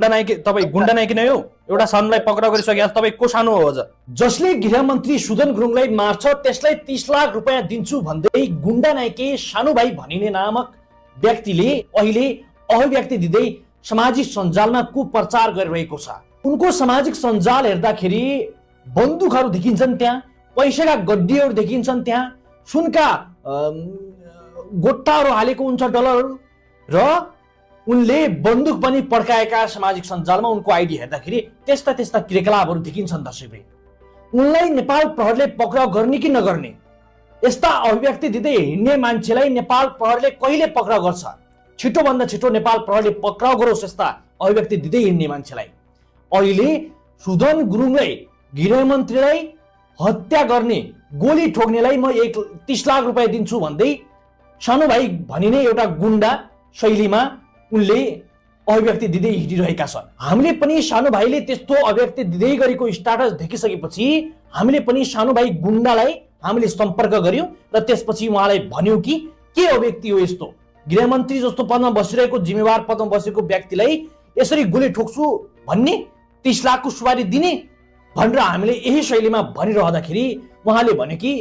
गुण्डा नायकी नै हो एउटा सानुलाई पक्राउ गरिसके तपाईँ को सानो हो अझ जसले गृहमन्त्री सुदन गुरुङलाई मार्छ त्यसलाई 30 लाख रुपैयाँ दिन्छु भन्दै गुण्डा नायकी सानु भाइ भनिने नामक व्यक्तिले अहिले अभिव्यक्ति दिँदै सामाजिक सञ्जालमा कुप्रचार गरिरहेको छ। उनको सामाजिक सञ्जाल हेर्दाखेरि बन्दुकहरू देखिन्छन्, त्यहाँ पैसाका गड्डीहरू देखिन्छन्, त्यहाँ सुनका गोट्टाहरू हालेको हुन्छ, डलरहरू, र उनले बन्दुक पनि पड्काएका सामाजिक सञ्जालमा उनको आइडी हेर्दाखेरि त्यस्ता त्यस्ता क्रियाकलापहरू देखिन्छन्। दर्शकले उनलाई नेपाल प्रहरीले पक्राउ गर्ने कि नगर्ने यस्ता अभिव्यक्ति दिँदै हिँड्ने मान्छेलाई नेपाल प्रहरीले कहिले पक्राउ गर्छ, छिटोभन्दा छिटो नेपाल प्रहरीले पक्राउ गरोस् यस्ता अभिव्यक्ति दिँदै हिँड्ने मान्छेलाई। अहिले सुदन गुरुङलाई गृहमन्त्रीलाई हत्या गर्ने गोली ठोक्नेलाई म 30 लाख रुपैयाँ दिन्छु भन्दै सानु भाइ भनिने एउटा गुण्डा शैलीमा उनले अभिव्यक्ति दिँदै हिँडिरहेका छन्। हामीले पनि सानु भाइले त्यस्तो अभिव्यक्ति दिँदै गरेको स्टाटस देखिसकेपछि हामीले पनि सानु भाइ गुण्डालाई हामीले सम्पर्क गर्यौं र त्यसपछि उहाँलाई भन्यौं कि के अभिव्यक्ति हो यस्तो, गृहमन्त्री जस्तो पदमा बसिरहेको जिम्मेवार पदमा बसेको व्यक्तिलाई यसरी गोली ठोक्छु भन्ने, 30 लाखको सुपारी दिने भनेर हामीले यही शैलीमा भनिरहँदाखेरि उहाँले भने कि